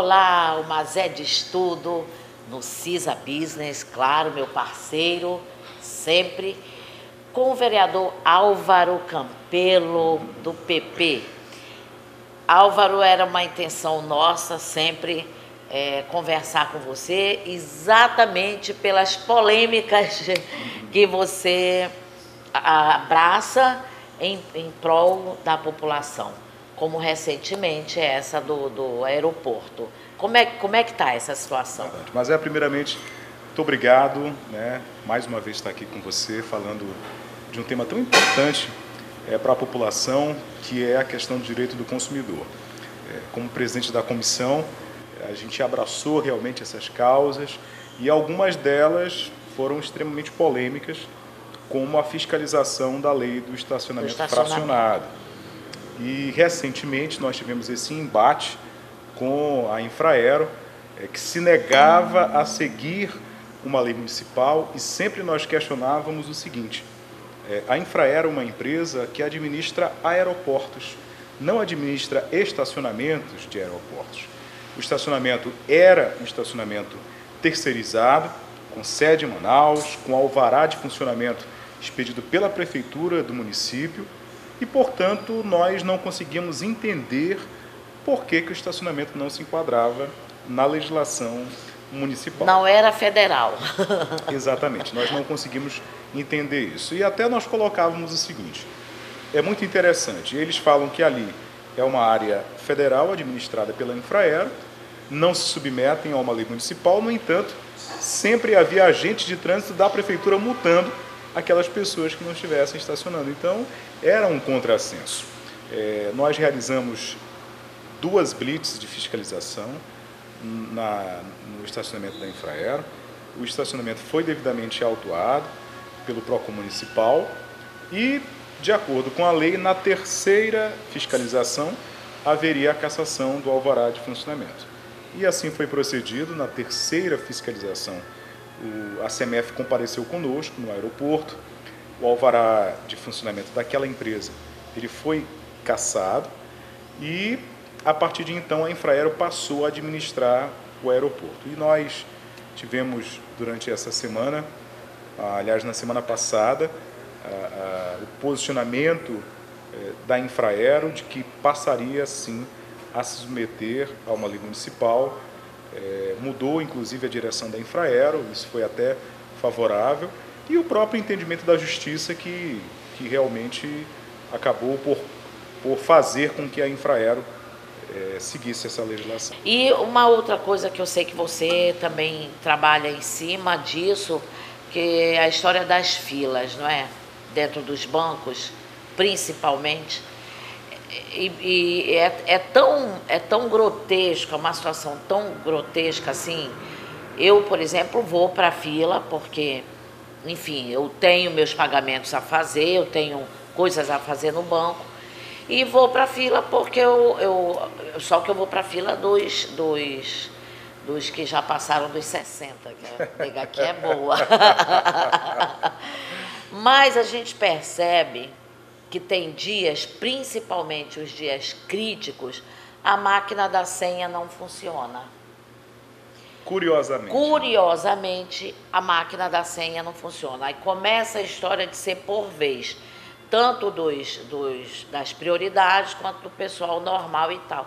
Olá, o Mazé de Estudo no CISA Business, claro, meu parceiro, sempre, com o vereador Álvaro Campelo, do PP. Álvaro, era uma intenção nossa sempre conversar com você, exatamente pelas polêmicas que você abraça em prol da população, como recentemente essa do aeroporto. Como é que está essa situação? Mas primeiramente, muito obrigado, né, mais uma vez estar aqui com você, falando de um tema tão importante para a população, que é a questão do direito do consumidor. Como presidente da comissão, a gente abraçou realmente essas causas e algumas delas foram extremamente polêmicas, como a fiscalização da lei do estacionamento fracionado. E recentemente nós tivemos esse embate com a Infraero, que se negava a seguir uma lei municipal, e sempre nós questionávamos o seguinte: a Infraero é uma empresa que administra aeroportos, não administra estacionamentos de aeroportos. O estacionamento era um estacionamento terceirizado, com sede em Manaus, com alvará de funcionamento expedido pela prefeitura do município, e, portanto, nós não conseguimos entender por que o estacionamento não se enquadrava na legislação municipal. Não era federal. Exatamente, nós não conseguimos entender isso. E até nós colocávamos o seguinte: é muito interessante, eles falam que ali é uma área federal administrada pela Infraero, não se submetem a uma lei municipal, no entanto, sempre havia agentes de trânsito da prefeitura multando aquelas pessoas que não estivessem estacionando. Então, era um contrassenso. Nós realizamos 2 blitz de fiscalização no estacionamento da Infraero. O estacionamento foi devidamente autuado pelo PROCON municipal e, de acordo com a lei, na 3ª fiscalização haveria a cassação do alvará de funcionamento. E assim foi procedido. Na 3ª fiscalização, a CEMEF compareceu conosco no aeroporto. O alvará de funcionamento daquela empresa ele foi cassado e, a partir de então, a Infraero passou a administrar o aeroporto. E nós tivemos, durante essa semana, aliás, na semana passada, o posicionamento da Infraero de que passaria, sim, a se submeter a uma lei municipal. Mudou, inclusive, a direção da Infraero, isso foi até favorável, e o próprio entendimento da Justiça que realmente acabou por fazer com que a Infraero seguisse essa legislação. E uma outra coisa que eu sei que você também trabalha em cima disso, que é a história das filas, não é? Dentro dos bancos, principalmente. E é tão grotesca, uma situação tão grotesca assim. Eu, por exemplo, vou para a fila porque, enfim, eu tenho meus pagamentos a fazer, eu tenho coisas a fazer no banco, e vou para a fila porque só que eu vou para a fila dos que já passaram dos 60, que a nega aqui é boa. Mas a gente percebe que tem dias, principalmente os dias críticos, a máquina da senha não funciona. Curiosamente. Curiosamente, a máquina da senha não funciona. Aí começa a história de ser por vez, tanto das prioridades quanto do pessoal normal e tal.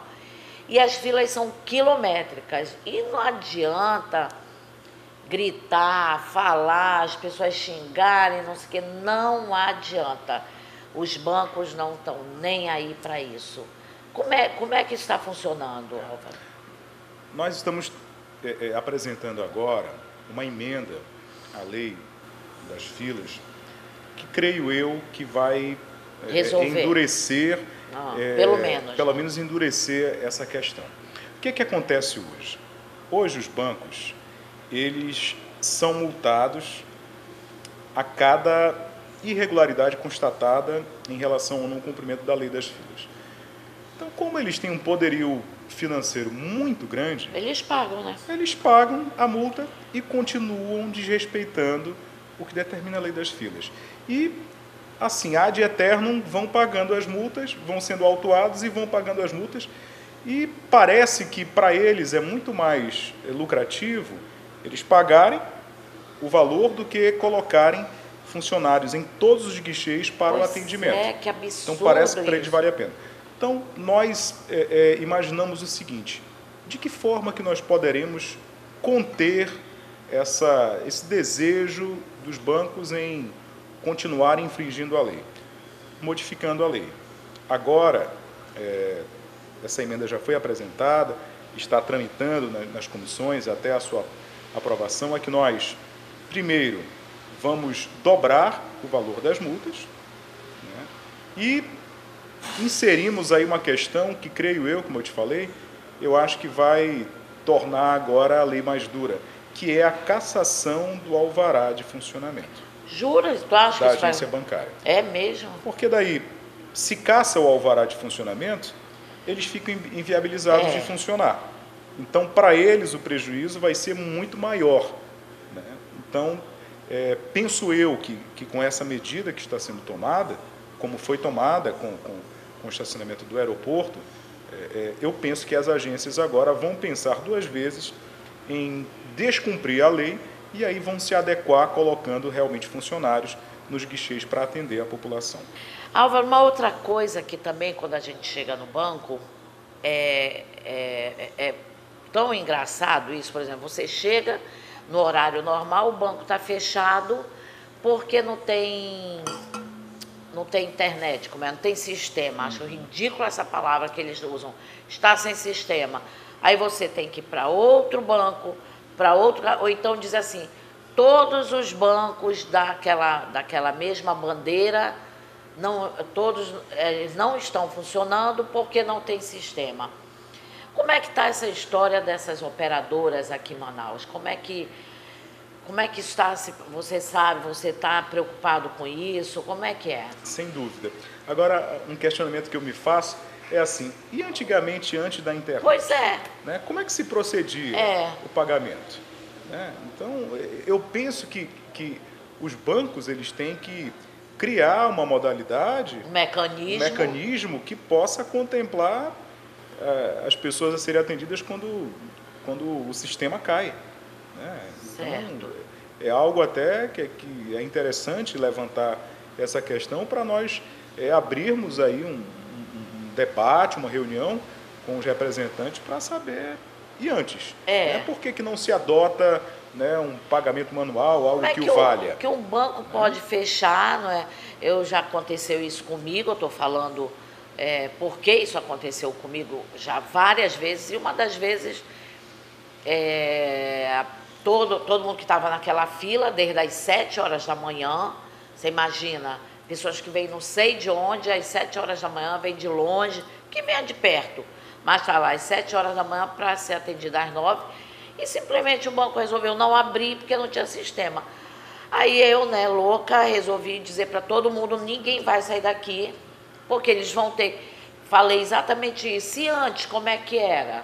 E as filas são quilométricas. E não adianta gritar, falar, as pessoas xingarem, não sei o quê, não adianta. Os bancos não estão nem aí para isso. Como é que está funcionando, Álvaro? Nós estamos apresentando agora uma emenda à lei das filas, que creio eu que vai endurecer, pelo menos endurecer essa questão. O que acontece hoje? Hoje os bancos, eles são multados a cada irregularidade constatada em relação ao não cumprimento da lei das filas. Então, como eles têm um poderio financeiro muito grande, eles pagam, né? Eles pagam a multa e continuam desrespeitando o que determina a lei das filas. E, assim, ad eternum, vão pagando as multas, vão sendo autuados e vão pagando as multas. E parece que para eles é muito mais lucrativo eles pagarem o valor do que colocarem funcionários em todos os guichês para o atendimento. Que absurdo. Então parece que para eles vale a pena. Então nós imaginamos o seguinte: de que forma que nós poderemos conter esse desejo dos bancos em continuar infringindo a lei? Modificando a lei. Agora, essa emenda já foi apresentada, está tramitando nas comissões até a sua aprovação, é que nós, primeiro, vamos dobrar o valor das multas, né, e inserimos aí uma questão que, creio eu, como eu te falei, eu acho que vai tornar agora a lei mais dura, que é a cassação do alvará de funcionamento. Jura? Tu acha da que isso agência bancária. É mesmo? Porque daí, se caça o alvará de funcionamento, eles ficam inviabilizados de funcionar. Então, para eles, o prejuízo vai ser muito maior, né? Então, penso eu que com essa medida que está sendo tomada, como foi tomada com o estacionamento do aeroporto, eu penso que as agências agora vão pensar duas vezes em descumprir a lei e aí vão se adequar colocando realmente funcionários nos guichês para atender a população. Álvaro, uma outra coisa que também, quando a gente chega no banco, é tão engraçado isso. Por exemplo, você chega no horário normal, o banco está fechado porque não tem internet, não tem sistema. Acho ridículo essa palavra que eles usam. Está sem sistema. Aí você tem que ir para outro banco, ou então diz assim, todos os bancos daquela mesma bandeira, todos eles não estão funcionando porque não tem sistema. Como é que está essa história dessas operadoras aqui em Manaus? Como é que está? Você sabe, você está preocupado com isso? Como é que é? Sem dúvida. Agora, um questionamento que eu me faço é assim, e antigamente, antes da internet? Pois é. Né, como é que se procedia o pagamento? Né? Então, eu penso que os bancos eles têm que criar uma modalidade, um mecanismo que possa contemplar as pessoas a serem atendidas quando o sistema cai. Né? Então, é algo até que é interessante levantar essa questão para nós abrirmos aí um debate, uma reunião com os representantes para saber, e antes? Né? Por que não se adota, né, um pagamento manual, algo que o valha? Que um banco pode fechar, não é? Já aconteceu isso comigo, eu estou falando porque isso aconteceu comigo já várias vezes, e uma das vezes todo mundo que estava naquela fila, desde as 7 horas da manhã, você imagina, pessoas que vêm não sei de onde, às 7 horas da manhã, vêm de longe, que vem de perto, mas está lá às 7 horas da manhã para ser atendida às 9, e simplesmente o banco resolveu não abrir porque não tinha sistema. Aí eu, né, louca, resolvi dizer para todo mundo, ninguém vai sair daqui, porque eles vão ter... Falei exatamente isso. E antes, como é que era?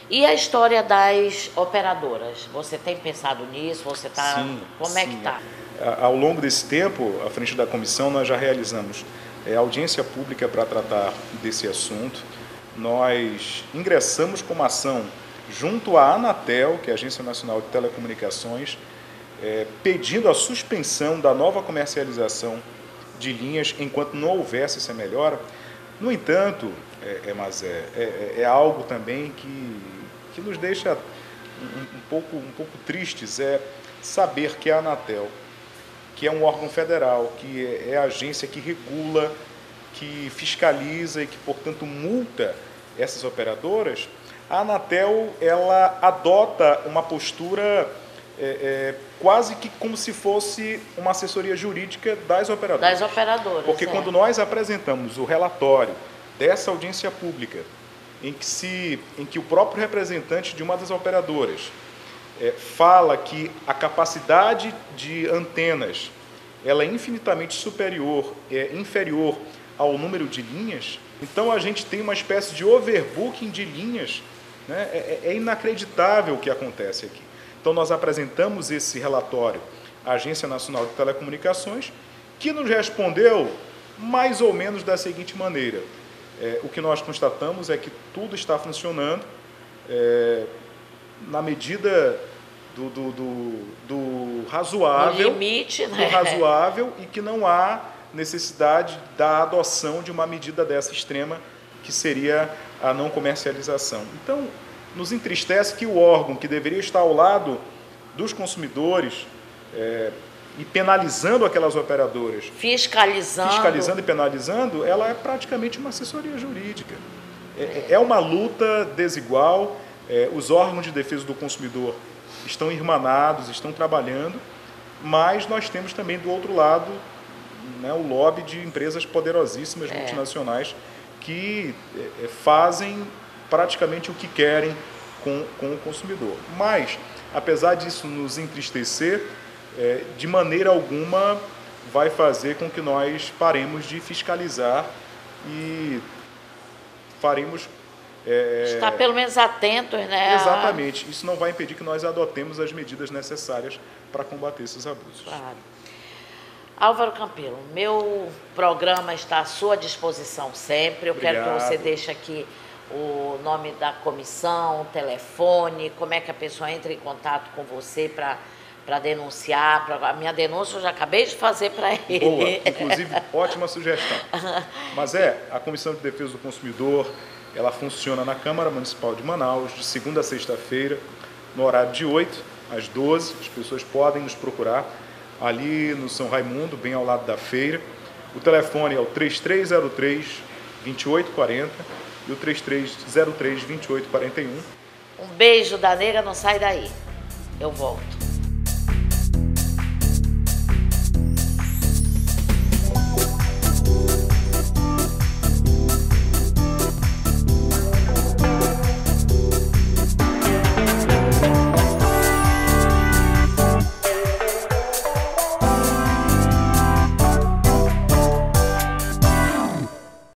E a história das operadoras? Você tem pensado nisso? Você está... Sim, como é que está? Ao longo desse tempo, à frente da comissão, nós já realizamos audiência pública para tratar desse assunto. Nós ingressamos com uma ação junto à Anatel, que é a Agência Nacional de Telecomunicações, pedindo a suspensão da nova comercialização de linhas enquanto não houvesse essa melhora. No entanto, mas é algo também que nos deixa um pouco tristes, saber que a Anatel, que é um órgão federal, que é a agência que regula, que fiscaliza e que, portanto, multa essas operadoras, a Anatel ela adota uma postura quase que como se fosse uma assessoria jurídica das operadoras. Das operadoras. Porque quando nós apresentamos o relatório dessa audiência pública, em que o próprio representante de uma das operadoras fala que a capacidade de antenas ela é infinitamente inferior ao número de linhas, então a gente tem uma espécie de overbooking de linhas, né? É inacreditável o que acontece aqui. Então nós apresentamos esse relatório à Agência Nacional de Telecomunicações, que nos respondeu mais ou menos da seguinte maneira: O que nós constatamos é que tudo está funcionando na medida do razoável, no limite, né? do razoável, e que não há necessidade da adoção de uma medida dessa extrema, que seria a não comercialização. Então, nos entristece que o órgão que deveria estar ao lado dos consumidores e penalizando aquelas operadoras, fiscalizando e penalizando, ela é praticamente uma assessoria jurídica. É uma luta desigual. Os órgãos de defesa do consumidor estão irmanados, estão trabalhando, mas nós temos também do outro lado, né, o lobby de empresas poderosíssimas, multinacionais, que fazem praticamente o que querem com o consumidor. Mas, apesar disso nos entristecer, de maneira alguma vai fazer com que nós paremos de fiscalizar e faremos... Está pelo menos atentos, né? Exatamente. Isso não vai impedir que nós adotemos as medidas necessárias para combater esses abusos. Claro. Álvaro Campelo, meu programa está à sua disposição sempre. Eu quero que você deixe aqui o nome da comissão, o telefone, como é que a pessoa entra em contato com você para denunciar. A minha denúncia eu já acabei de fazer para ele. Boa, inclusive, ótima sugestão. Mas a Comissão de Defesa do Consumidor, ela funciona na Câmara Municipal de Manaus, de segunda a sexta-feira, no horário de 8 às 12. As pessoas podem nos procurar ali no São Raimundo, bem ao lado da feira. O telefone é o 3303-2840 e o 3303-2841. Um beijo da nega, não sai daí. Eu volto.